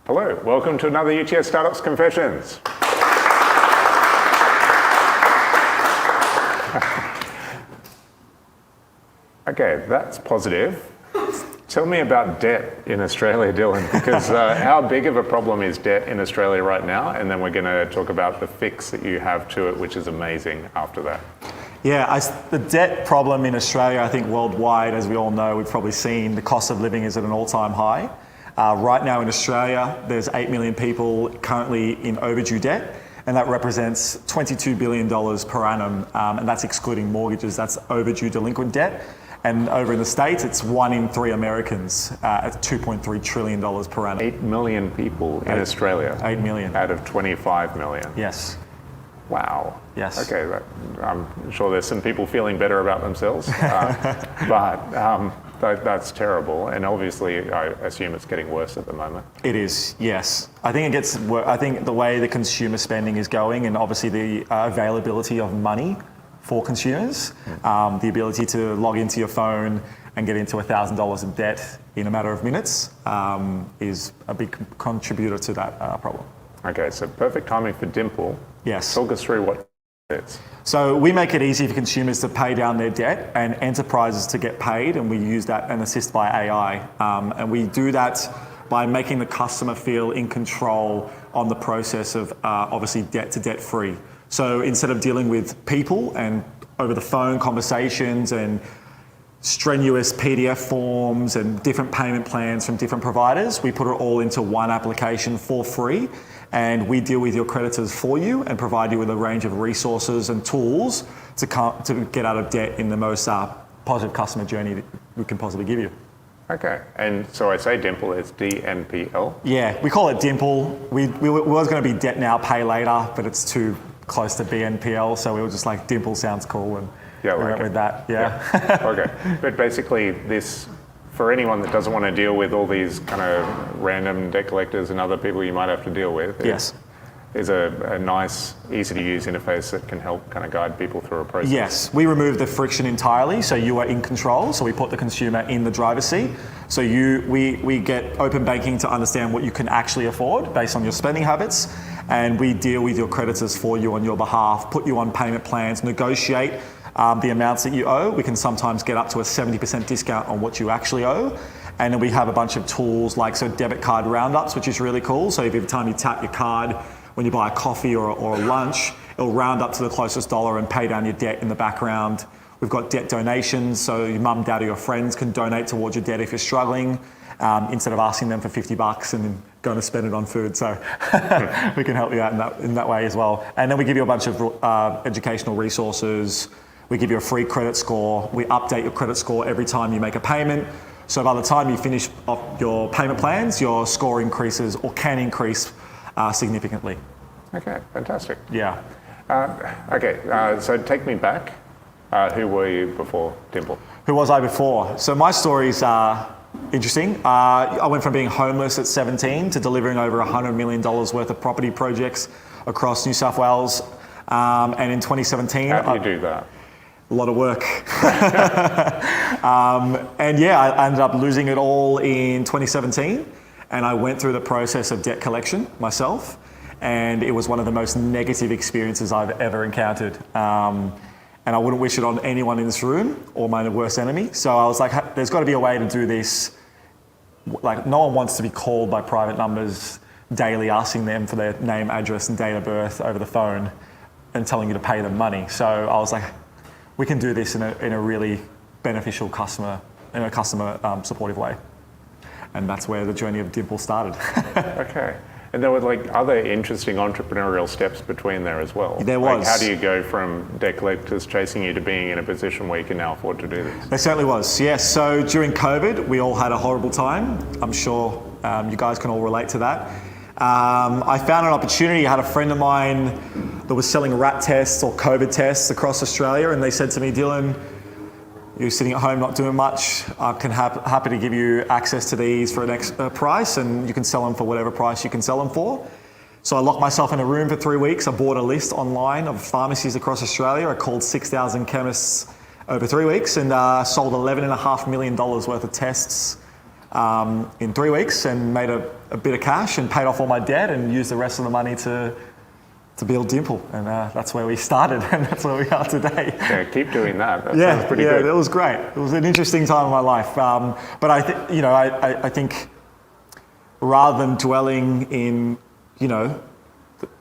Hello, welcome to another UTS Startups Confessions. Okay, that's positive. Tell me about debt in Australia, Dylan, because how big of a problem is debt in Australia right now? And then we're going to talk about the fix that you have to it, which is amazing after that. Yeah, the debt problem in Australia, I think worldwide, as we all know, we've probably seen the cost of living is at an all-time high. Right now in Australia, there's 8 million people currently in overdue debt, and that represents $22 billion per annum, and that's excluding mortgages. That's overdue delinquent debt. And over in the States, it's 1 in 3 Americans at $2.3 trillion per annum. 8 million people in Australia. 8 million. Out of 25 million. Yes. Wow. Yes. Okay, I'm sure there's some people feeling better about themselves, but that's terrible. And obviously, I assume it's getting worse at the moment. It is, yes. I think it gets worse. I think the way the consumer spending is going, and obviously the availability of money for consumers, the ability to log into your phone and get into $1,000 in debt in a matter of minutes is a big contributor to that problem. Okay, so perfect timing for Dimple. Yes. Talk us through what it is. So we make it easy for consumers to pay down their debt and enterprises to get paid, and we use that and assist by AI. And we do that by making the customer feel in control on the process of obviously debt to debt free. So instead of dealing with people and over the phone conversations and strenuous PDF forms and different payment plans from different providers, we put it all into one application for free, and we deal with your creditors for you and provide you with a range of resources and tools to get out of debt in the most positive customer journey that we can possibly give you. Okay, and so I say Dimple, it's DNPL? Yeah, we call it Dimple. We was going to be Debt Now, Pay Later, but it's too close to BNPL, so we were just like, Dimple sounds cool, and we went with that. Yeah. Okay, but basically this, for anyone that doesn't want to deal with all these kind of random debt collectors and other people you might have to deal with, yes, is a nice, easy to use interface that can help kind of guide people through a process. Yes, we remove the friction entirely, so you are in control. So we put the consumer in the driver's seat. So we get open banking to understand what you can actually afford based on your spending habits, and we deal with your creditors for you on your behalf, put you on payment plans, negotiate the amounts that you owe. We can sometimes get up to a 70% discount on what you actually owe. And then we have a bunch of tools like debit card roundups, which is really cool. So every time you tap your card, when you buy a coffee or a lunch, it'll round up to the closest dollar and pay down your debt in the background. We've got debt donations, so your mum, dad, or your friends can donate towards your debt if you're struggling, instead of asking them for $50 and then going to spend it on food. So we can help you out in that way as well. And then we give you a bunch of educational resources. We give you a free credit score. We update your credit score every time you make a payment. So by the time you finish off your payment plans, your score increases or can increase significantly. Okay, fantastic. Yeah. So take me back. Who were you before Dimple? Who was I before? So my story's interesting. I went from being homeless at 17 to delivering over $100 million worth of property projects across New South Wales. And in 2017... How do you do that? A lot of work. I ended up losing it all in 2017. And I went through the process of debt collection myself. And it was one of the most negative experiences I've ever encountered. And I wouldn't wish it on anyone in this room or my worst enemy. So I was like, there's got to be a way to do this. Like, no one wants to be called by private numbers daily, asking them for their name, address, and date of birth over the phone and telling you to pay them money. So I was like, we can do this in a really beneficial customer supportive way. And that's where the journey of Dimple started. Okay. And there were other interesting entrepreneurial steps between there as well. There was. How do you go from debt collectors chasing you to being in a position where you can now afford to do this? There certainly was, yes. So during COVID, we all had a horrible time. I'm sure you guys can all relate to that. I found an opportunity. I had a friend of mine that was selling rat tests or COVID tests across Australia, and they said to me, Dylan, you're sitting at home not doing much. I can happy to give you access to these for an extra price, and you can sell them for whatever price you can sell them for. So I locked myself in a room for 3 weeks. I bought a list online of pharmacies across Australia. I called 6,000 chemists over 3 weeks and sold $11.5 million worth of tests in 3 weeks and made a bit of cash and paid off all my debt and used the rest of the money to build Dimple. And that's where we started and that's where we are today. Yeah, keep doing that. That sounds pretty good. Yeah, it was great. It was an interesting time in my life. But I think rather than dwelling in,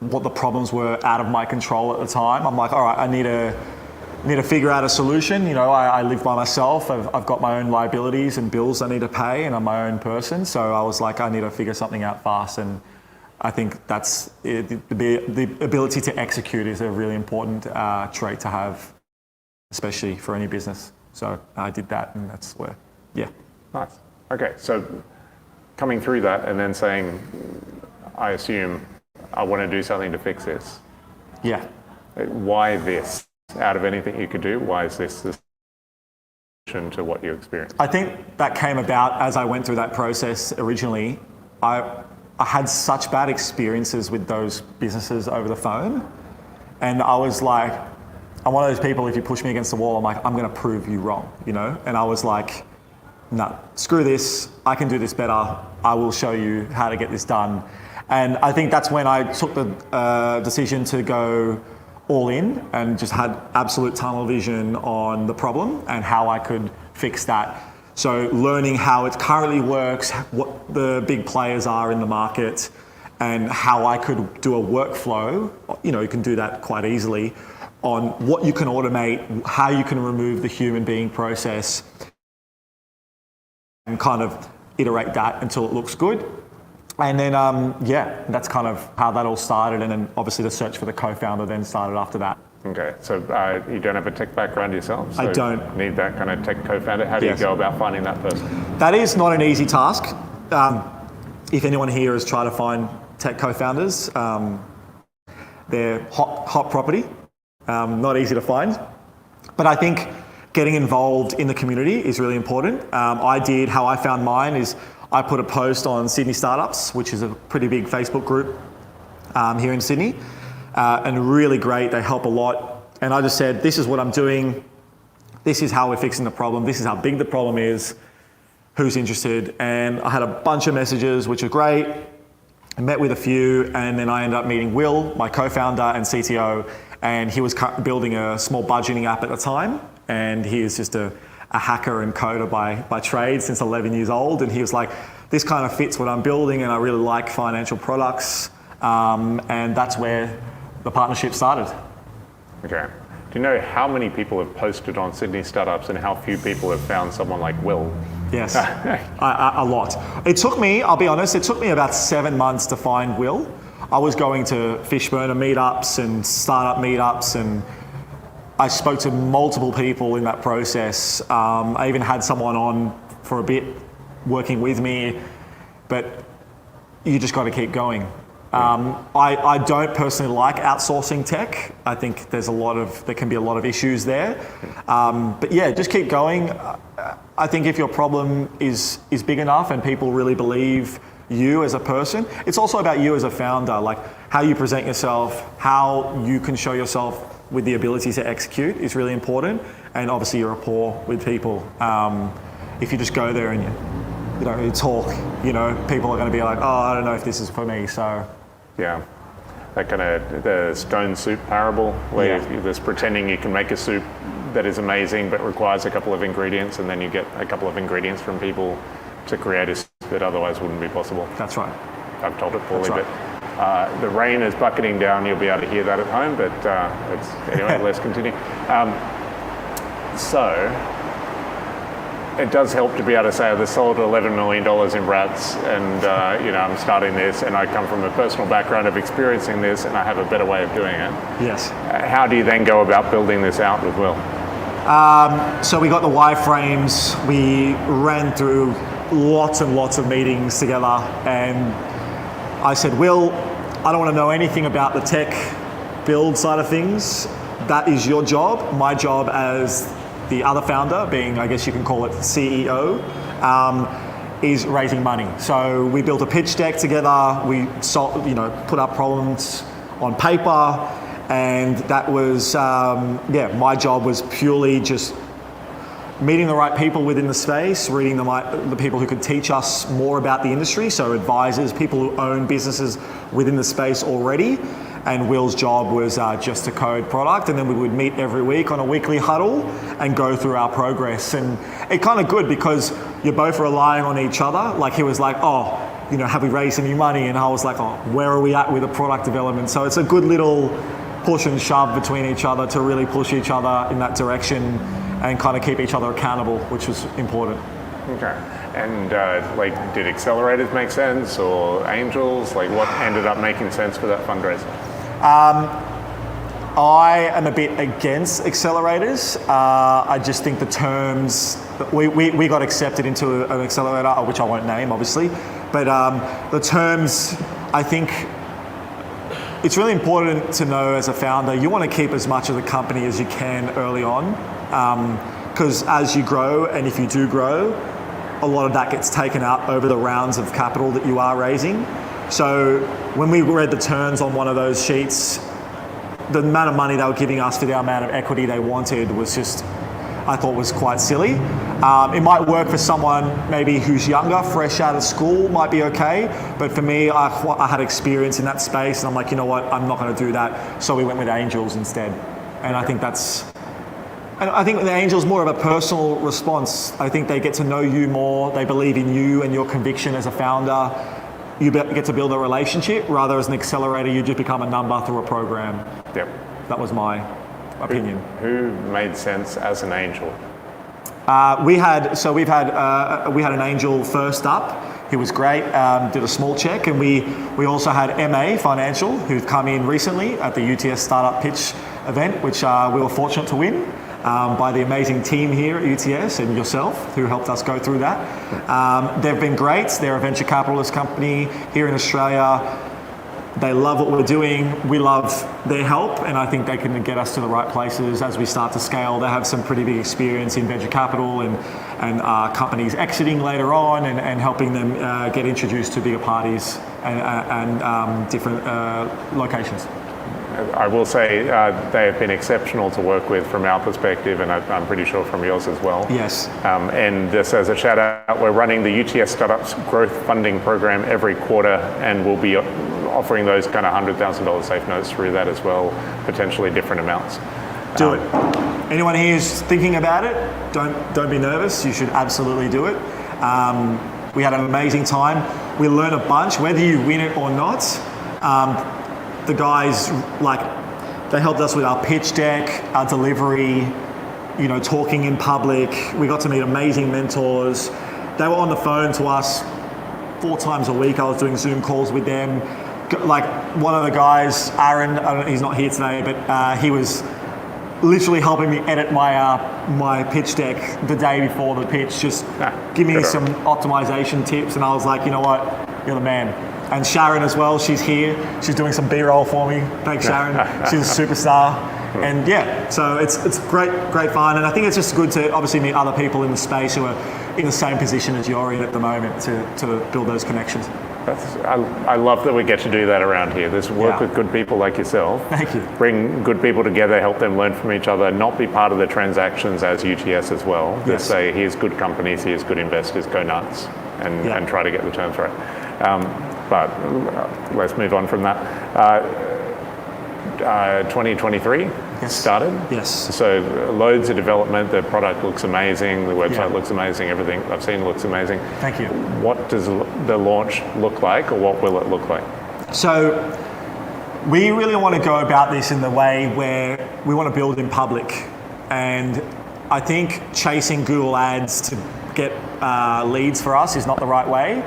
what the problems were out of my control at the time, I'm like, all right, I need to figure out a solution. I live by myself. I've got my own liabilities and bills I need to pay, and I'm my own person. So I was like, I need to figure something out fast. And I think that's the ability to execute is a really important trait to have, especially for any business. So I did that, and that's where, yeah. Nice. Okay, so coming through that and then saying, I assume I want to do something to fix this. Yeah. Why this? Out of anything you could do, why is this the solution to what you experienced? I think that came about as I went through that process originally. I had such bad experiences with those businesses over the phone. And I was like, I'm one of those people, if you push me against the wall, I'm like, I'm going to prove you wrong, And I was like, no, screw this. I can do this better. I will show you how to get this done. And I think that's when I took the decision to go all in and just had absolute tunnel vision on the problem and how I could fix that. So learning how it currently works, what the big players are in the market, and how I could do a workflow, you can do that quite easily, on what you can automate, how you can remove the human being process, and kind of iterate that until it looks good. And then, that's kind of how that all started. And then obviously the search for the co-founder then started after that. Okay, so you don't have a tech background yourself? So I don't. Need that kind of tech co-founder? How do you go about finding that person? That is not an easy task. If anyone here has tried to find tech co-founders, they're hot property, not easy to find. But I think getting involved in the community is really important. How I found mine is I put a post on Sydney Startups, which is a pretty big Facebook group here in Sydney, and really great. They help a lot. And I just said, this is what I'm doing. This is how we're fixing the problem. This is how big the problem is. Who's interested? And I had a bunch of messages, which are great. I met with a few, and then I ended up meeting Will, my co-founder and CTO, and he was building a small budgeting app at the time, and he is just a hacker and coder by trade since 11 years old. And he was like, this kind of fits what I'm building and I really like financial products. And that's where the partnership started. Okay. Do you know how many people have posted on Sydney Startups and how few people have found someone like Will? Yes, a lot. It took me, I'll be honest, about 7 months to find Will. I was going to Fishburner meetups and startup meetups, and I spoke to multiple people in that process. I even had someone on for a bit working with me, but you just got to keep going. I don't personally like outsourcing tech. I think there can be a lot of issues there. But yeah, just keep going. I think if your problem is big enough and people really believe you as a person, it's also about you as a founder, like how you present yourself, how you can show yourself with the ability to execute is really important, and obviously your rapport with people. If you just go there and you talk, people are going to be like, oh, I don't know if this is for me. So yeah, that kind of the stone soup parable, where there's pretending you can make a soup that is amazing but requires a couple of ingredients, and then you get a couple of ingredients from people to create a soup that otherwise wouldn't be possible. That's right. I've told it poorly, That's right. But the rain is bucketing down. You'll be able to hear that at home, but anyway, let's continue. So it does help to be able to say, they sold $11 million in rats, and I'm starting this, and I come from a personal background of experiencing this, and I have a better way of doing it. Yes. How do you then go about building this out with Will? So we got the wireframes. We ran through lots and lots of meetings together, and I said, Will, I don't want to know anything about the tech build side of things. That is your job. My job as the other founder, being, I guess you can call it CEO, is raising money. So we built a pitch deck together. We put up problems on paper, and that was, my job was purely just meeting the right people within the space, reading the people who could teach us more about the industry, so advisors, people who own businesses within the space already. And Will's job was just to code product, and then we would meet every week on a weekly huddle and go through our progress. And it's kind of good because you're both relying on each other. Like he was like, oh, you know, have we raised any money? And I was like, oh, where are we at with the product development? So it's a good little push and shove between each other to really push each other in that direction and kind of keep each other accountable, which was important. Okay. And like, did accelerators make sense, or angels? Like, what ended up making sense for that fundraiser? I am a bit against accelerators. I just think the terms, we got accepted into an accelerator, which I won't name obviously, but the terms, I think it's really important to know as a founder, you want to keep as much of the company as you can early on, because as you grow, and if you do grow, a lot of that gets taken up over the rounds of capital that you are raising. So when we read the terms on one of those sheets, the amount of money they were giving us for the amount of equity they wanted was just, I thought was quite silly. It might work for someone maybe who's younger, fresh out of school, might be okay. But for me, I had experience in that space, and I'm like, you know what, I'm not going to do that. So we went with angels instead. And I think the angels more of a personal response. I think they get to know you more. They believe in you and your conviction as a founder. You get to build a relationship, rather as an accelerator, you just become a number through a program. Yep. That was my opinion. Who made sense as an angel? We had an angel first up. He was great. Did a small check, and we also had MA Financial, who've come in recently at the UTS Startup Pitch event, which we were fortunate to win. By the amazing team here at UTS and yourself, who helped us go through that. They've been great. They're a venture capitalist company here in Australia. They love what we're doing. We love their help, and I think they can get us to the right places as we start to scale. They have some pretty big experience in venture capital and companies exiting later on, and helping them get introduced to bigger parties and different locations. I will say they have been exceptional to work with from our perspective, and I'm pretty sure from yours as well. Yes. And just as a shout out, we're running the UTS Startups Growth Funding Program every quarter, and we'll be offering those kind of $100,000 safe notes through that as well, potentially different amounts. Do it. Anyone here who's thinking about it, don't be nervous. You should absolutely do it. We had an amazing time. We learned a bunch, whether you win it or not. The guys, they helped us with our pitch deck, our delivery, talking in public. We got to meet amazing mentors. They were on the phone to us 4 times a week. I was doing Zoom calls with them. Like one of the guys, Aaron, he's not here today, but he was literally helping me edit my pitch deck the day before the pitch, just give me some optimization tips. And I was like, you know what, you're the man. And Sharon as well, she's here. She's doing some B-roll for me. Thanks, Sharon. She's a superstar. And yeah, so it's great fun. And I think it's just good to obviously meet other people in the space who are in the same position as you're in at the moment to build those connections. I love that we get to do that around here. There's work with good people like yourself. Thank you. Bring good people together, help them learn from each other, not be part of the transactions as UTS as well. Yes. Just say, here's good companies, here's good investors, go nuts, and try to get the terms right. But let's move on from that. 2023 started. Yes. So loads of development. The product looks amazing. The website looks amazing. Everything I've seen looks amazing. Thank you. What does the launch look like, or what will it look like? So we really want to go about this in the way where we want to build in public. And I think chasing Google ads to get leads for us is not the right way.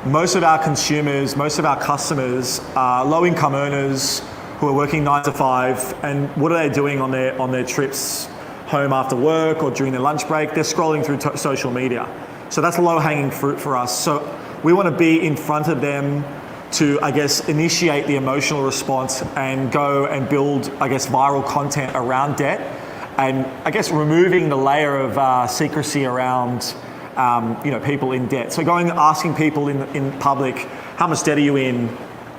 Most of our consumers, most of our customers are low-income earners who are working 9 to 5, and what are they doing on their trips home after work or during their lunch break? They're scrolling through social media. So that's low-hanging fruit for us. So we want to be in front of them to, I guess, initiate the emotional response and go and build, I guess, viral content around debt, and I guess removing the layer of secrecy around people in debt. So going asking people in public, how much debt are you in,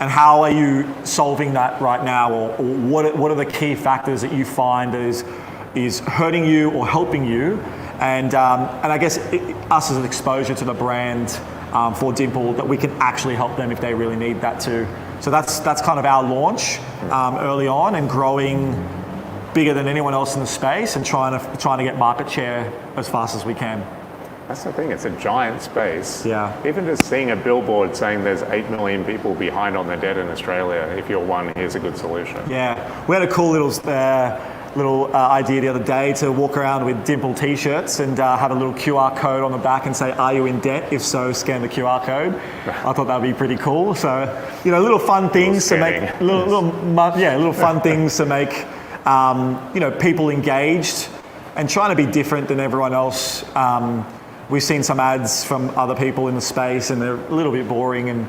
and how are you solving that right now, or what are the key factors that you find is hurting you or helping you, And I guess us as an exposure to the brand for Dimple, that we can actually help them if they really need that too. So that's kind of our launch early on, and growing bigger than anyone else in the space, and trying to get market share as fast as we can. That's the thing, it's a giant space. Yeah. Even just seeing a billboard saying there's 8 million people behind on their debt in Australia, if you're one, here's a good solution. Yeah, we had a cool little idea the other day to walk around with Dimple t-shirts and have a little QR code on the back and say, "Are you in debt? If so, scan the QR code." I thought that'd be pretty cool. So, little fun things to make, little fun things to make, people engaged and trying to be different than everyone else. We've seen some ads from other people in the space, and they're a little bit boring. And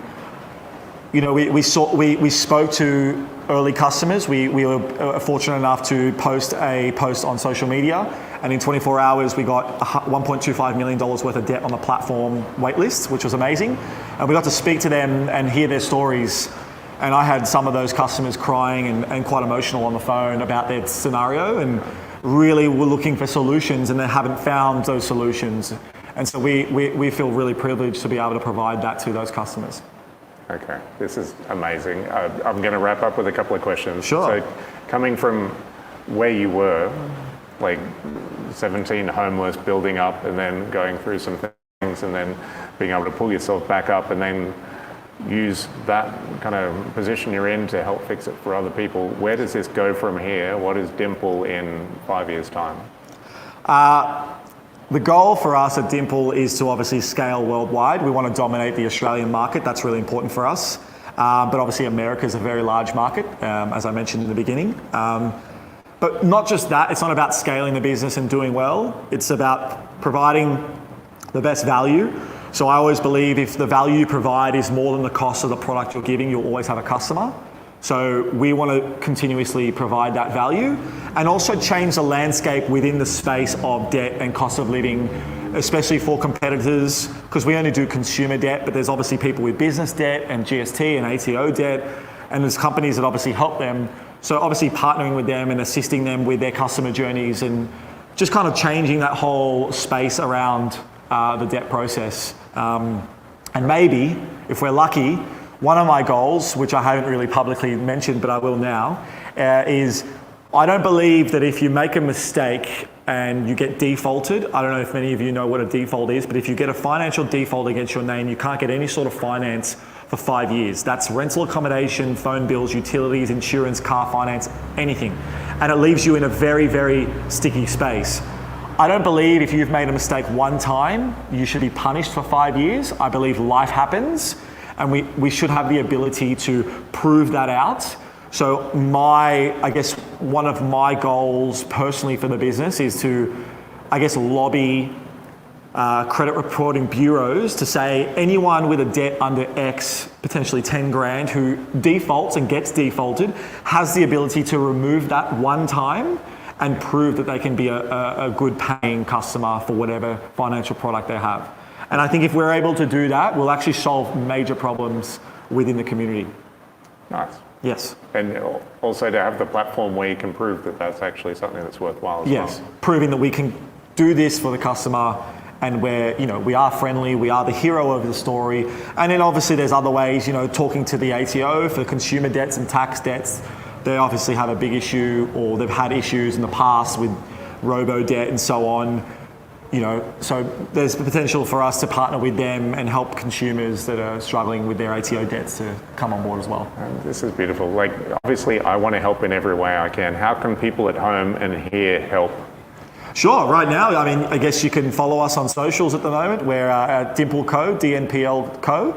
we spoke to early customers. We were fortunate enough to post a post on social media, and in 24 hours we got $1.25 million worth of debt on the platform waitlist, which was amazing. And we got to speak to them and hear their stories. And I had some of those customers crying and quite emotional on the phone about their scenario, and really were looking for solutions, and they haven't found those solutions. And so we feel really privileged to be able to provide that to those customers. Okay, this is amazing. I'm going to wrap up with a couple of questions. Sure. So, coming from where you were, like 17 homeless, building up, and then going through some things, and then being able to pull yourself back up, and then use that kind of position you're in to help fix it for other people. Where does this go from here? What is Dimple in 5 years' time? The goal for us at Dimple is to obviously scale worldwide. We want to dominate the Australian market. That's really important for us. But obviously America is a very large market, as I mentioned in the beginning. But not just that, it's not about scaling the business and doing well. It's about providing the best value. So I always believe if the value you provide is more than the cost of the product you're giving, you'll always have a customer. So we want to continuously provide that value, and also change the landscape within the space of debt and cost of living, especially for competitors, because we only do consumer debt, but there's obviously people with business debt and GST and ATO debt, and there's companies that obviously help them. So obviously partnering with them and assisting them with their customer journeys, and just kind of changing that whole space around the debt process. And maybe, if we're lucky, one of my goals, which I haven't really publicly mentioned, but I will now, is I don't believe that if you make a mistake and you get defaulted, I don't know if many of you know what a default is, but if you get a financial default against your name, you can't get any sort of finance for 5 years. That's rental accommodation, phone bills, utilities, insurance, car finance, anything. And it leaves you in a very, very sticky space. I don't believe if you've made a mistake one time, you should be punished for 5 years. I believe life happens, and we should have the ability to prove that out. So one of my goals personally for the business is to, lobby credit reporting bureaus to say anyone with a debt under X, potentially 10 grand, who defaults and gets defaulted, has the ability to remove that one time and prove that they can be a good paying customer for whatever financial product they have. And I think if we're able to do that, we'll actually solve major problems within the community. Nice. Yes. And also to have the platform where you can prove that that's actually something that's worthwhile as yes. well. Proving that we can do this for the customer, and we are friendly, we are the hero of the story. And then obviously there's other ways, talking to the ATO for consumer debts and tax debts. They obviously have a big issue, or they've had issues in the past with robo debt and so on. So there's the potential for us to partner with them and help consumers that are struggling with their ATO debts to come on board as well. This is beautiful. Like, obviously I want to help in every way I can. How can people at home and here help? Sure, right now, I guess you can follow us on socials at the moment. We're at Dimple Co, DNPL Co.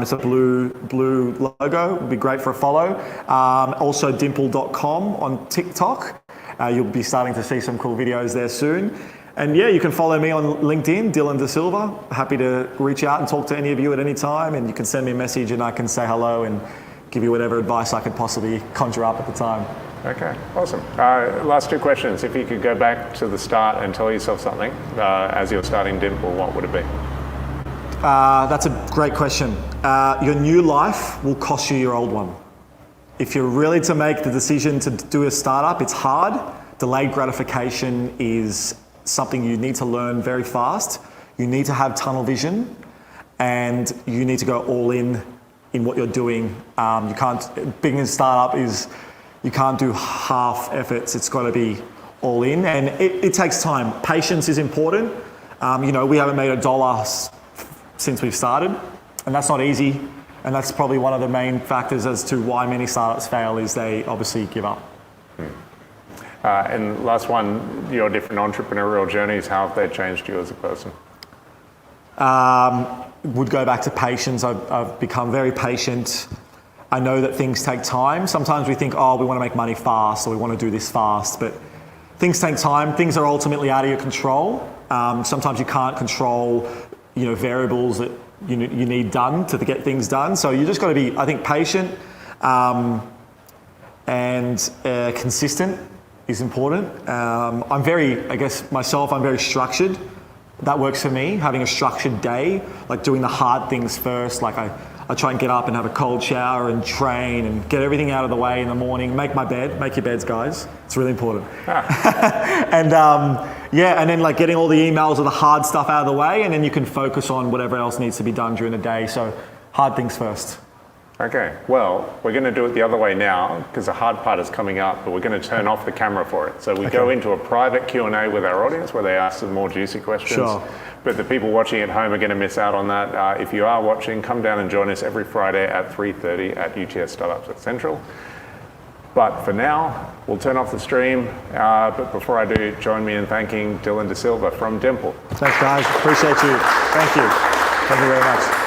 It's a blue logo, would be great for a follow. Also dimple.com on TikTok. You'll be starting to see some cool videos there soon. And yeah, you can follow me on LinkedIn, Dylan Da Silva. Happy to reach out and talk to any of you at any time, and you can send me a message and I can say hello and give you whatever advice I could possibly conjure up at the time. Okay, awesome. Last two questions. If you could go back to the start and tell yourself something as you're starting Dimple, what would it be? That's a great question. Your new life will cost you your old one. If you're really to make the decision to do a startup, it's hard. Delayed gratification is something you need to learn very fast. You need to have tunnel vision, and you need to go all in what you're doing. You can't, being a startup is, you can't do half efforts. It's got to be all in, and it takes time. Patience is important. We haven't made $1 since we've started, and that's not easy. And that's probably one of the main factors as to why many startups fail, is they obviously give up. And last one, your different entrepreneurial journeys, how have they changed you as a person? Would go back to patience. I've become very patient. I know that things take time. Sometimes we think, we want to make money fast, or we want to do this fast, but things take time. Things are ultimately out of your control. Sometimes you can't control, variables that you need done to get things done. So you just got to be, I think, patient and consistent is important. I'm very, I guess myself, I'm very structured. That works for me, having a structured day, like doing the hard things first. Like I try and get up and have a cold shower and train and get everything out of the way in the morning, make my bed, make your beds, guys. It's really important. And and then like getting all the emails or the hard stuff out of the way, and then you can focus on whatever else needs to be done during the day. So hard things first. Okay, well, we're going to do it the other way now, because the hard part is coming up, but we're going to turn off the camera for it. So we go into a private Q&A with our audience where they ask some more juicy questions. Sure. But the people watching at home are going to miss out on that. If you are watching, come down and join us every Friday at 3:30 at UTS Startups at Central. But for now, we'll turn off the stream. But before I do, join me in thanking Dylan Da Silva from DNPL. Thanks, guys. Appreciate you. Thank you. Thank you very much.